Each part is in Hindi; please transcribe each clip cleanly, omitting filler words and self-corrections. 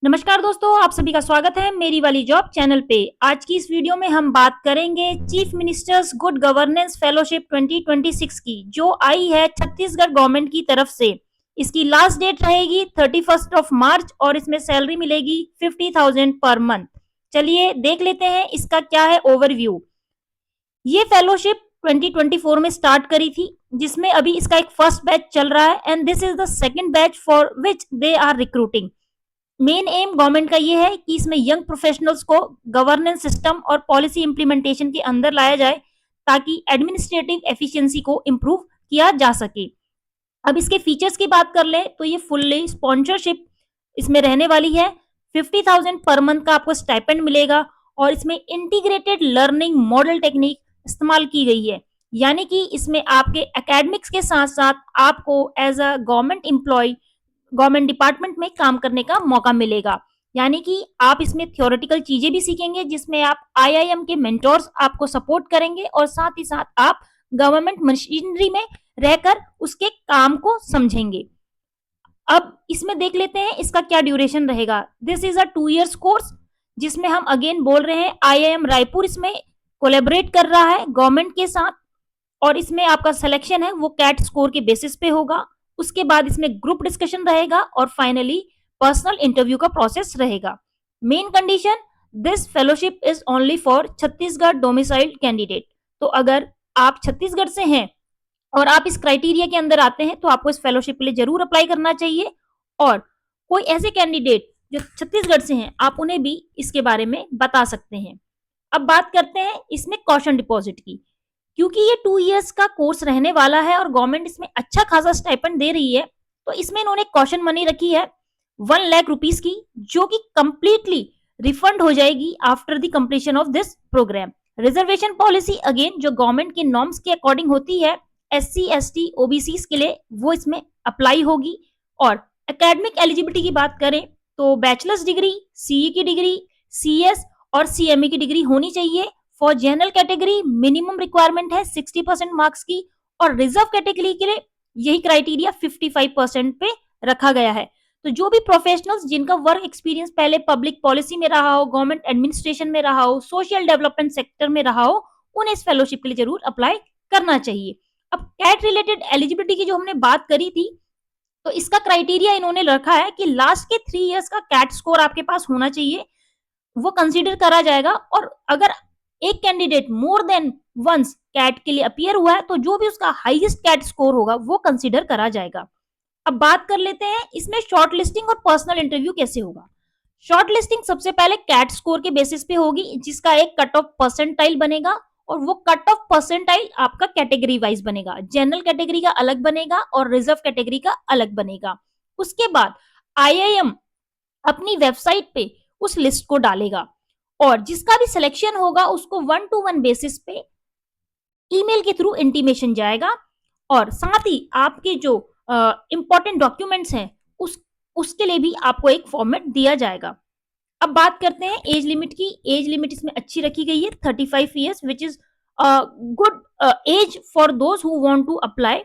नमस्कार दोस्तों, आप सभी का स्वागत है मेरी वाली जॉब चैनल पे। आज की इस वीडियो में हम बात करेंगे chief ministers good governance fellowship 2026 की, जो आई है छत्तीसगढ़ गवर्नमेंट की तरफ से। इसकी लास्ट डेट रहेगी 31 ऑफ मार्च और इसमें सैलरी मिलेगी 50,000 पर मंथ। चलिए देख लेते हैं इसका क्या है ओवरव्यू। ये फेलोशिप 2024 में स्टार्ट करी थी, जिसमें अभी इसका एक फर्स्ट बैच चल रहा है and this is the second batch for which they are recruiting. Main aim government का ये है कि इसमें यंग प्रोफेशनल्स को गवर्नेंस सिस्टम और पॉलिसी इंप्लीमेंटेशन के अंदर लाया जाए, ताकि एडमिनिस्ट्रेटिव एफिशिएंसी को इम्प्रूव किया जा सके। अब इसके फीचर्स की बात कर ले तो ये फुल्ली स्पॉन्सरशिप इसमें रहने वाली है। 50,000 पर मंथ का आपको स्टाइपेंड मिलेगा और इसमें इंटीग्रेटेड लर्निंग मॉडल टेक्निक इस्तेमाल की गई है, यानी कि इसमें आपके एकेडमिक्स के साथ साथ आपको as a government employee government department में काम करने का मौका मिलेगा। यानी कि आप इसमें थियोरेटिकल चीजें भी सीखेंगे, जिसमें आप आईआईएम के मेंटोर्स आपको सपोर्ट करेंगे और साथ ही साथ आप गवर्नमेंट मशीनरी में रहकर उसके काम को समझेंगे। अब इसमें देख लेते हैं इसका क्या ड्यूरेशन रहेगा। This is a 2 years course, जिसमें हम अगेन बोल रहे हैं आईआईएम रायपुर इसमें कोलेबोरेट कर रहा है गवर्नमेंट के साथ, और इसमें आपका सिलेक्शन है वो कैट स्कोर के बेसिस पे होगा। उसके बाद इसमें ग्रुप डिस्कशन रहेगा और फाइनली पर्सनल इंटरव्यू का प्रोसेस रहेगा। Main condition, this fellowship is only for Chhattisgarh domiciled candidate. तो अगर आप छत्तीसगढ़ से हैं और आप इस क्राइटेरिया के अंदर आते हैं तो आपको इस फेलोशिप के लिए जरूर अप्लाई करना चाहिए। और कोई ऐसे कैंडिडेट जो छत्तीसगढ़ से हैं, आप उन्हें भी इसके बारे में बता सकते हैं। अब बात करते हैं इसमें कॉशन डिपॉजिट की। क्योंकि ये 2 इयर्स का कोर्स रहने वाला है और गवर्नमेंट इसमें अच्छा खासा स्टाइपेंड दे रही है, तो इसमें इन्होंने कॉशन मनी रखी है 1 लाख रुपीस की, जो कि कंप्लीटली रिफंड हो जाएगी after the completion of this programme. Reservation policy again जो गवर्नमेंट के नॉर्म्स के अकॉर्डिंग होती है SC ST OBC के लिए, वो इसमें अप्लाई होगी। और एकेडमिक एलिजिबिलिटी की बात करें तो बैचलर्स डिग्री, सीई की डिग्री, CS और CME की डिग्री होनी चाहिए। For general category minimum requirement है 60% मार्क्स की, और रिजर्व कैटेगरी के लिए यही क्राइटेरिया 55% पे रखा गया है। तो जो भी प्रोफेशनल्स जिनका वर्क एक्सपीरियंस पहले पब्लिक पॉलिसी में रहा हो, गवर्नमेंट एडमिनिस्ट्रेशन में रहा हो, सोशल डेवलपमेंट सेक्टर में रहा हो, उन्हें इस फेलोशिप के लिए जरूर अप्लाई करना चाहिए। अब कैट रिलेटेड एलिजिबिलिटी की जो हमने बात करी थी, तो इसका क्राइटेरिया इन्होंने रखा है कि लास्ट के 3 इयर्स का कैट स्कोर आपके पास होना चाहिए, वो कंसीडर करा जाएगा। और अगर एक candidate more than once CAT के लिए अपीयर हुआ है, तो जो भी उसका हाईएस्ट कैट स्कोर होगा वो कंसीडर करा जाएगा। अब बात कर लेते हैं इसमें शॉर्ट लिस्टिंग और पर्सनल इंटरव्यू कैसे होगा। शॉर्ट लिस्टिंग सबसे पहले कैट स्कोर के बेसिस पे होगी, जिसका एक कट ऑफ परसेंटाइल बनेगा, और वो कट ऑफ परसेंटाइल आपका कैटेगरी वाइज बनेगा। जनरल कैटेगरी का अलग बनेगा और रिजर्व कैटेगरी का अलग बनेगा। उसके बाद आईआईएम अपनी वेबसाइट पे उस लिस्ट को डालेगा, और जिसका भी सिलेक्शन होगा उसको 1-to-1 बेसिस पे ईमेल के थ्रू इंटीमेशन जाएगा, और साथ ही आपके जो इंपॉर्टेंट डॉक्यूमेंट्स हैं उसके लिए भी आपको एक फॉर्मेट दिया जाएगा। अब बात करते हैं एज लिमिट की। एज लिमिट इसमें अच्छी रखी गई है 35 years, which is good age for those who want to apply.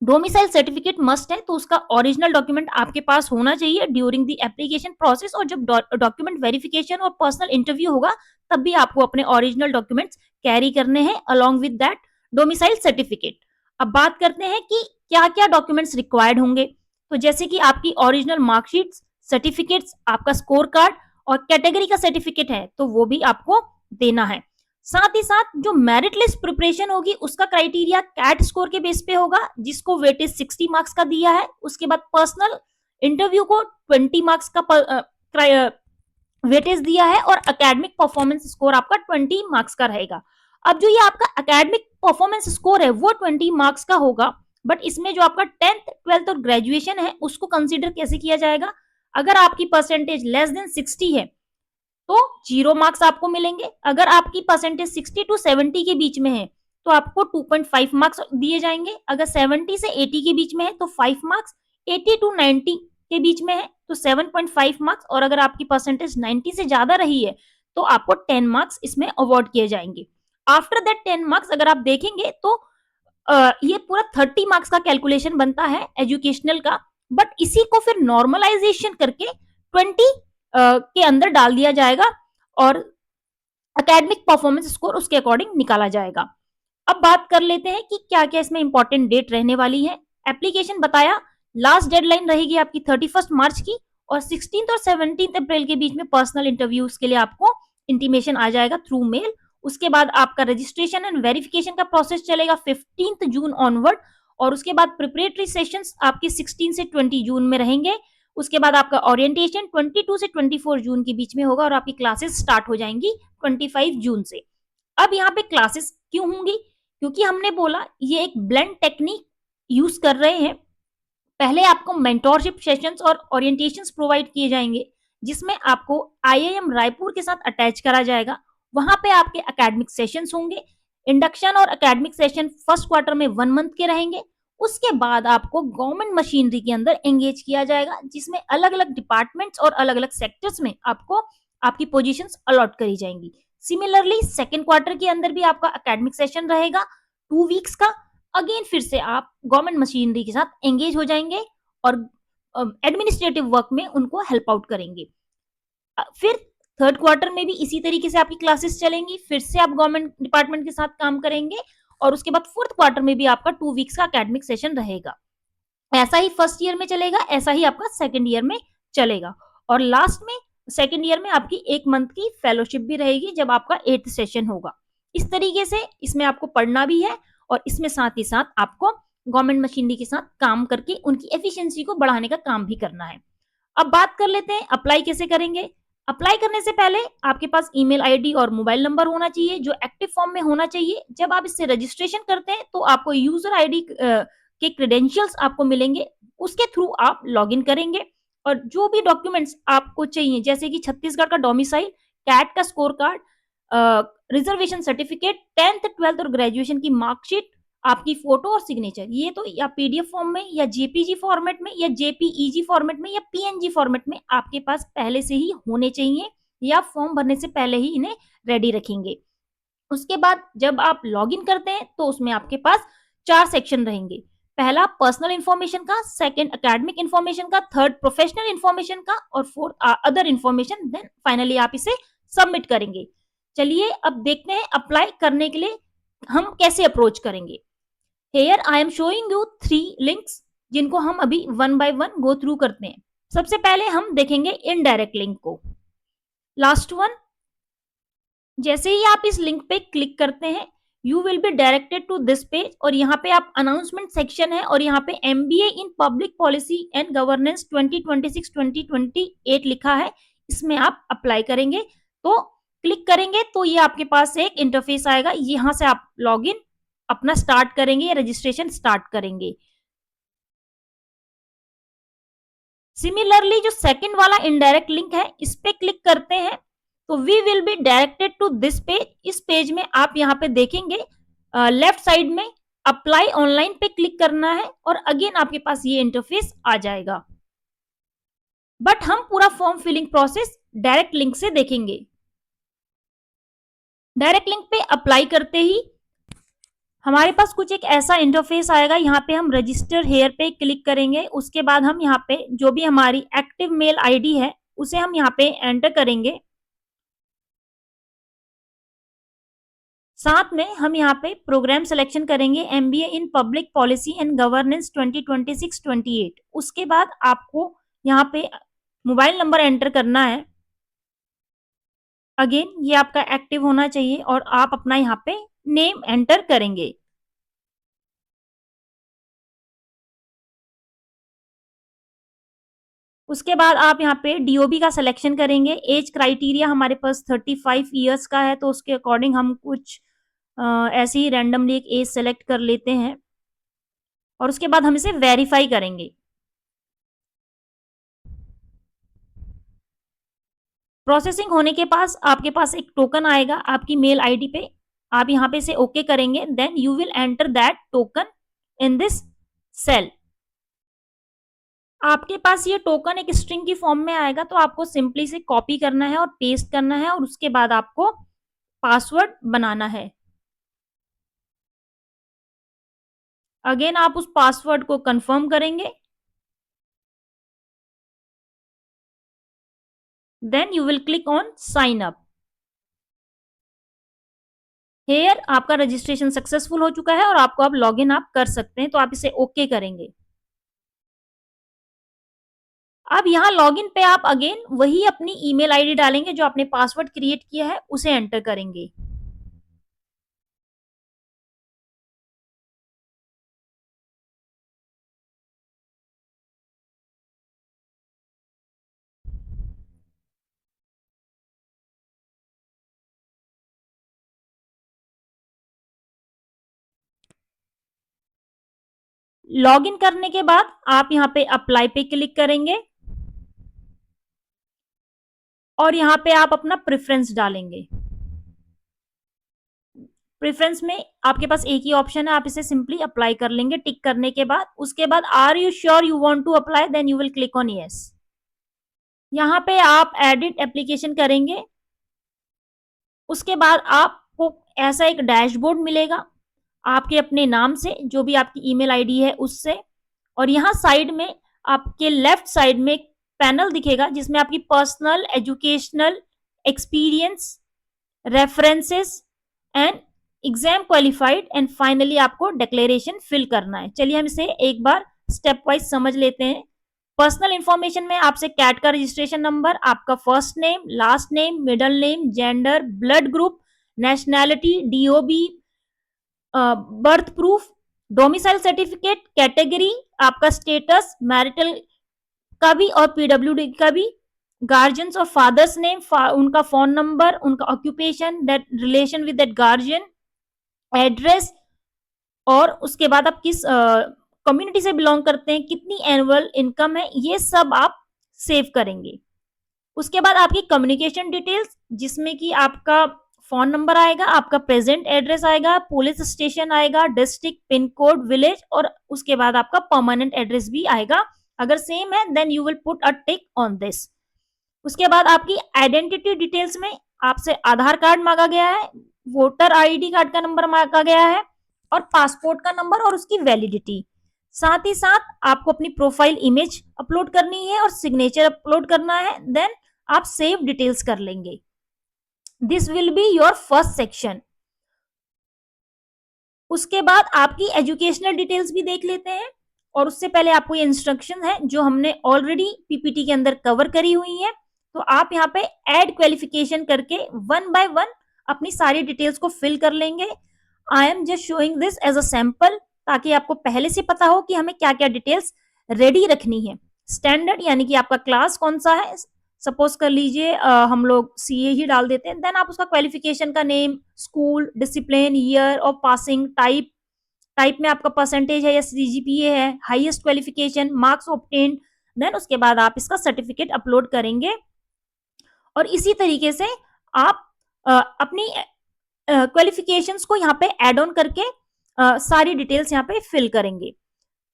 Domicile certificate must है, तो उसका ओरिजिनल डॉक्यूमेंट आपके पास होना चाहिए ड्यूरिंग द एप्लीकेशन प्रोसेस, और जब डॉक्यूमेंट वेरिफिकेशन और पर्सनल इंटरव्यू होगा तब भी आपको अपने ओरिजिनल डॉक्यूमेंट्स कैरी करने हैं along with that domicile certificate. अब बात करते हैं कि क्या क्या डॉक्यूमेंट्स रिक्वायर्ड होंगे। तो जैसे कि आपकी ओरिजिनल मार्कशीट्स, सर्टिफिकेट्स, आपका स्कोर कार्ड और कैटेगरी का सर्टिफिकेट है तो वो भी आपको देना है। साथ ही साथ जो मेरिट लिस्ट प्रिपरेशन होगी उसका क्राइटेरिया कैट स्कोर के बेस पे होगा, जिसको वेटेज 60 मार्क्स का दिया है। उसके बाद पर्सनल इंटरव्यू को 20 मार्क्स का वेटेज दिया है, और एकेडमिक परफॉर्मेंस स्कोर आपका 20 मार्क्स का रहेगा। अब जो ये आपका एकेडमिक परफॉर्मेंस स्कोर है वो 20 मार्क्स का होगा, बट इसमें जो आपका 10th 12th और ग्रेजुएशन है उसको कंसिडर कैसे किया जाएगा। अगर आपकी परसेंटेज लेस देन 60 है तो 0 मार्क्स आपको मिलेंगे। अगर आपकी परसेंटेज 60 to 70 के बीच में है तो आपको 2.5 मार्क्स दिए जाएंगे। अगर 70 से 80 के बीच में है तो 5 मार्क्स, 80 to 90 के बीच में है तो 7.5 मार्क्स, और अगर आपकी परसेंटेज 90 से ज्यादा रही है तो आपको 10 मार्क्स इसमें अवार्ड किए जाएंगे। आफ्टर दैट 10 मार्क्स अगर आप देखेंगे तो ये पूरा 30 मार्क्स का कैलकुलेशन बनता है एजुकेशनल का, बट इसी को फिर नॉर्मलाइजेशन करके 20 के अंदर डाल दिया जाएगा और एकेडमिक परफॉर्मेंस स्कोर उसके अकॉर्डिंग निकाला जाएगा। अब बात कर लेते हैं कि क्या-क्या इसमें इंपॉर्टेंट डेट रहने वाली है। एप्लीकेशन बताया, लास्ट डेडलाइन रहेगी आपकी 31 मार्च की और 16 और 17 अप्रैल के बीच में पर्सनल इंटरव्यूज के लिए आपको इंटीमेशन आ जाएगा थ्रू मेल। उसके बाद आपका रजिस्ट्रेशन एंड वेरिफिकेशन का प्रोसेस चलेगा 15 जून ऑनवर्ड और उसके बाद प्रिपरेटरी सेशंस आपके 16 से 20 जून में रहेंगे। उसके बाद आपका ओरिएंटेशन 22 से 24 जून के बीच में होगा और आपकी क्लासेस स्टार्ट हो जाएंगी 25 जून से। अब यहाँ पे क्लासेस क्यों होंगी? क्योंकि हमने बोला ये एक ब्लेंड टेक्निक यूज कर रहे हैं। पहले आपको मेंटोरशिप सेशंस और ओरिएंटेशंस प्रोवाइड किए जाएंगे जिसमें आपको आईआईएम रायपुर के साथ अटैच करा जाएगा। वहां पे आपके एकेडमिक सेशंस होंगे। इंडक्शन और एकेडमिक सेशन फर्स्ट क्वार्टर में 1 मंथ के रहेंगे। उसके बाद आपको गवर्नमेंट मशीनरी के अंदर एंगेज किया जाएगा जिसमें अलग अलग डिपार्टमेंट्स और अलग अलग सेक्टर्स में आपको आपकी पोजीशंस अलॉट करी जाएंगी। सिमिलरली सेकेंड क्वार्टर के अंदर भी आपका एकेडमिक सेशन रहेगा 2 वीक्स का। अगेन फिर से आप गवर्नमेंट मशीनरी के साथ एंगेज हो जाएंगे और एडमिनिस्ट्रेटिव वर्क में उनको हेल्प आउट करेंगे। फिर थर्ड क्वार्टर में भी इसी तरीके से आपकी क्लासेस चलेंगी, फिर से आप गवर्नमेंट डिपार्टमेंट के साथ काम करेंगे और उसके बाद फोर्थ क्वार्टर में भी आपका 2 वीक्स का एकेडमिक सेशन रहेगा। ऐसा ही फर्स्ट ईयर में चलेगा, ऐसा ही आपका सेकेंड ईयर में चलेगा और लास्ट में सेकेंड ईयर में आपकी 1 मंथ की फेलोशिप भी रहेगी जब आपका 8th सेशन होगा। इस तरीके से इसमें आपको पढ़ना भी है और इसमें साथ ही साथ आपको गवर्नमेंट मशीनरी के साथ काम करके उनकी एफिशिएंसी को बढ़ाने का काम भी करना है। अब बात कर लेते हैं अप्लाई कैसे करेंगे। अप्लाई करने से पहले आपके पास ईमेल आईडी और मोबाइल नंबर होना चाहिए जो एक्टिव फॉर्म में होना चाहिए। जब आप इससे रजिस्ट्रेशन करते हैं तो आपको यूजर आईडी के क्रेडेंशियल्स आपको मिलेंगे, उसके थ्रू आप लॉगिन करेंगे और जो भी डॉक्यूमेंट्स आपको चाहिए जैसे कि छत्तीसगढ़ का डोमिसाइल, कैट का score card, reservation certificate, 10th 12th और ग्रेजुएशन की मार्कशीट, आपकी फोटो और सिग्नेचर, ये तो या पीडीएफ फॉर्म में या जेपीजी फॉर्मेट में या जेपीईजी फॉर्मेट में या पीएनजी फॉर्मेट में आपके पास पहले से ही होने चाहिए या फॉर्म भरने से पहले ही इन्हें रेडी रखेंगे। उसके बाद जब आप लॉगिन करते हैं तो उसमें आपके पास 4 सेक्शन रहेंगे। पहला पर्सनल इंफॉर्मेशन का, सेकंड एकेडमिक इंफॉर्मेशन का, थर्ड प्रोफेशनल इंफॉर्मेशन का और fourth other information. Then finally आप इसे सबमिट करेंगे। चलिए अब देखते हैं अप्लाई करने के लिए हम कैसे अप्रोच करेंगे। Here I am showing you 3 links जिनको हम अभी one by one go through करते हैं। सबसे पहले हम देखेंगे इनडायरेक्ट लिंक को, लास्ट वन। जैसे ही आप इस लिंक पे क्लिक करते हैं you will be directed to this page और यहाँ पे आप अनाउंसमेंट सेक्शन है और यहाँ पे MBA in public policy and governance 2026-2028 लिखा है, इसमें आप अप्लाई करेंगे। तो क्लिक करेंगे तो ये आपके पास एक इंटरफेस आएगा, यहाँ से आप लॉग इन अपना स्टार्ट करेंगे या रजिस्ट्रेशन स्टार्ट करेंगे। सिमिलरली जो सेकंड वाला इनडायरेक्ट लिंक है इस पे क्लिक करते हैं तो we will be directed to this page. इस पेज में आप यहाँ पे देखेंगे लेफ्ट साइड में अप्लाई ऑनलाइन पे क्लिक करना है और अगेन आपके पास ये इंटरफेस आ जाएगा। बट हम पूरा form filling process direct link से देखेंगे। डायरेक्ट लिंक पे अप्लाई करते ही हमारे पास कुछ एक ऐसा इंटरफेस आएगा, यहाँ पे हम रजिस्टर हेयर पे क्लिक करेंगे। उसके बाद हम यहाँ पे जो भी हमारी एक्टिव मेल आईडी है उसे हम यहाँ पे एंटर करेंगे। साथ में हम यहाँ पे प्रोग्राम सिलेक्शन करेंगे MBA in public policy and governance 2026-28। उसके बाद आपको यहाँ पे मोबाइल नंबर एंटर करना है। अगेन ये आपका एक्टिव होना चाहिए और आप अपना यहाँ पे नेम एंटर करेंगे। उसके बाद आप यहाँ पे डीओबी का सिलेक्शन करेंगे। एज क्राइटेरिया हमारे पास 35 ईयर्स का है तो उसके अकॉर्डिंग हम कुछ ऐसे ही रैंडमली एक एज सेलेक्ट कर लेते हैं और उसके बाद हम इसे वेरीफाई करेंगे। प्रोसेसिंग होने के पास आपके पास एक टोकन आएगा आपकी मेल आईडी पे, आप यहाँ पे से ओके करेंगे। Then you will enter that token in this cell. आपके पास ये टोकन एक स्ट्रिंग की फॉर्म में आएगा तो आपको सिंपली से कॉपी करना है और पेस्ट करना है और उसके बाद आपको पासवर्ड बनाना है। अगेन आप उस पासवर्ड को कंफर्म करेंगे। Then you will click on sign up. Here आपका रजिस्ट्रेशन सक्सेसफुल हो चुका है और आपको अब लॉगिन आप कर सकते हैं, तो आप इसे ओके करेंगे। अब यहाँ लॉगिन पे आप अगेन वही अपनी ईमेल आईडी डालेंगे, जो आपने पासवर्ड क्रिएट किया है उसे एंटर करेंगे। लॉगिन करने के बाद आप यहाँ पे अप्लाई पे क्लिक करेंगे और यहाँ पे आप अपना प्रेफरेंस डालेंगे। प्रेफरेंस में आपके पास एक ही ऑप्शन है, आप इसे सिंपली अप्लाई कर लेंगे टिक करने के बाद। उसके बाद are you sure you want to apply, then you will click on yes. यहाँ पे आप एडिट एप्लीकेशन करेंगे। उसके बाद आपको ऐसा एक डैशबोर्ड मिलेगा आपके अपने नाम से, जो भी आपकी ईमेल आईडी है उससे, और यहाँ साइड में आपके लेफ्ट साइड में एक पैनल दिखेगा जिसमें आपकी personal, educational, experience, references and exam qualified and finally आपको डिक्लेरेशन फिल करना है। चलिए हम इसे एक बार स्टेप वाइज समझ लेते हैं। पर्सनल इंफॉर्मेशन में आपसे कैट का रजिस्ट्रेशन नंबर, आपका first name, last name, middle name, gender, blood group, nationality, DOB, birth proof, domicile certificate, category, आपका स्टेटस मैरिटल का भी और पीडब्ल्यूडी का भी, गार्जियंस और फादर्स नेम, उनका फोन नंबर, उनका occupation, that relation with that guardian, address, और उसके बाद आप किस कम्युनिटी से बिलोंग करते हैं, कितनी एनुअल इनकम है, ये सब आप सेव करेंगे। उसके बाद आपकी कम्युनिकेशन डिटेल्स, जिसमें कि आपका फोन नंबर आएगा, आपका प्रेजेंट एड्रेस आएगा, पुलिस स्टेशन आएगा, डिस्ट्रिक्ट, पिन कोड, विलेज, और उसके बाद आपका परमानेंट एड्रेस भी आएगा। अगर सेम है then you will put a tick on this. उसके बाद आपकी आइडेंटिटी डिटेल्स में आपसे आधार कार्ड मांगा गया है, वोटर आईडी कार्ड का नंबर मांगा गया है, और पासपोर्ट का नंबर और उसकी वैलिडिटी। साथ ही साथ आपको अपनी प्रोफाइल इमेज अपलोड करनी है और सिग्नेचर अपलोड करना है। देन आप सेव डिटेल्स कर लेंगे। This will be your first section. उसके बाद आपकी एजुकेशनल डिटेल्स भी देख लेते हैं, और उससे पहले आपको ये इंस्ट्रक्शन है जो हमने ऑलरेडी पीपीटी के अंदर कवर करी हुई है। तो आप यहाँ पे ऐड क्वालिफिकेशन करके वन बाय वन अपनी सारी डिटेल्स को फिल कर लेंगे। I am just showing this as a sample, ताकि आपको पहले से पता हो कि हमें क्या क्या डिटेल्स रेडी रखनी है। स्टैंडर्ड यानी कि आपका क्लास कौन सा है, सपोज कर लीजिए हम लोग सीए ही डाल देते हैं। देन आप उसका क्वालिफिकेशन का name, school, discipline, year of passing, type, type में आपका परसेंटेज है या सीजीपीए है, highest qualification, marks obtained. Then उसके बाद आप इसका सर्टिफिकेट अपलोड करेंगे, और इसी तरीके से आप अपनी क्वालिफिकेशंस को यहाँ पे एड ऑन करके सारी डिटेल्स यहाँ पे फिल करेंगे।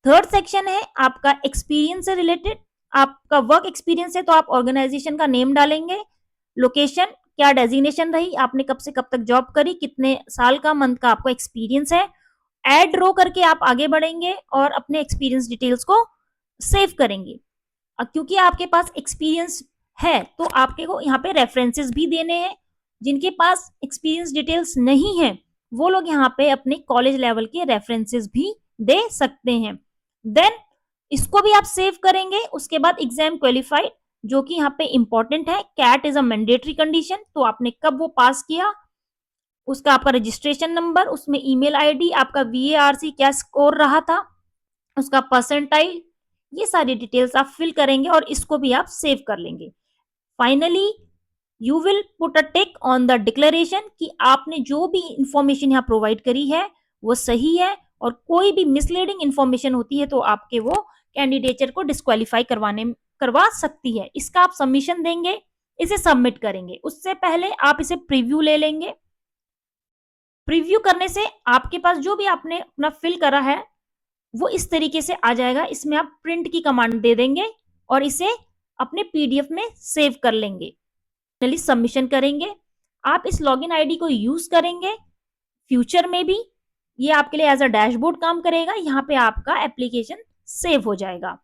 थर्ड सेक्शन है आपका एक्सपीरियंस से रिलेटेड। आपका वर्क एक्सपीरियंस है तो आप ऑर्गेनाइजेशन का नेम डालेंगे, लोकेशन, क्या डेजिग्नेशन रही, आपने कब से कब तक जॉब करी, कितने साल का, मंथ का आपको एक्सपीरियंस है। ऐड रो करके आप आगे बढ़ेंगे और अपने एक्सपीरियंस डिटेल्स को सेव करेंगे। क्योंकि आपके पास एक्सपीरियंस है तो आपके को यहाँ पे रेफरेंसेस भी देने हैं। जिनके पास एक्सपीरियंस डिटेल्स नहीं है वो लोग यहाँ पे अपने कॉलेज लेवल के रेफरेंसेस भी दे सकते हैं। देन इसको भी आप सेव करेंगे। उसके बाद एग्जाम क्वालिफाइड, जो कि यहाँ पे इंपॉर्टेंट है, CAT is a mandatory condition, तो आपने कब वो पास किया, उसका आपका रजिस्ट्रेशन नंबर, उसमें ईमेल आईडी, आपका वीएआरसी क्या स्कोर रहा था, उसका परसेंटाइल, ये सारी डिटेल्स आप फिल करेंगे और इसको भी आप सेव कर लेंगे। Finally you will put a tick on the declaration कि आपने जो भी इंफॉर्मेशन यहाँ प्रोवाइड करी है वो सही है, और कोई भी मिसलीडिंग इंफॉर्मेशन होती है तो आपके वो कैंडिडेचर को डिस्क्वालीफाई करवा सकती है। इसका आप सबमिशन देंगे, इसे सबमिट करेंगे। उससे पहले आप इसे प्रीव्यू ले लेंगे। प्रीव्यू करने से आपके पास जो भी आपने अपना फिल करा है वो इस तरीके से आ जाएगा। इसमें आप प्रिंट की कमांड दे देंगे और इसे अपने पीडीएफ में सेव कर लेंगे। फाइनली सबमिशन करेंगे। आप इस लॉगिन आईडी को यूज करेंगे फ्यूचर में भी, ये आपके लिए एज अ डैशबोर्ड काम करेगा। यहाँ पे आपका एप्लीकेशन सेव हो जाएगा।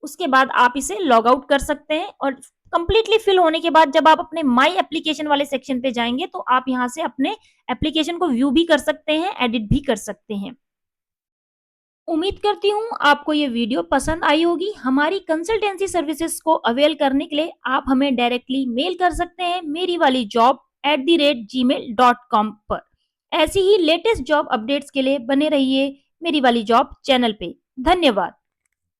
उसके बाद आप इसे लॉग आउट कर सकते हैं और कंप्लीटली फिल होने के बाद जब आप अपने माई एप्लीकेशन वाले सेक्शन पे जाएंगे तो आप यहाँ से अपने एप्लीकेशन को व्यू भी कर सकते हैं, एडिट भी कर सकते हैं। उम्मीद करती हूँ आपको ये वीडियो पसंद आई होगी। हमारी कंसल्टेंसी सर्विसेज को अवेल करने के लिए आप हमें डायरेक्टली मेल कर सकते हैं मेरी वाली जॉब @gmail.com पर। ऐसी ही लेटेस्ट जॉब अपडेट्स के लिए बने रहिए मेरी वाली जॉब चैनल पे। धन्यवाद।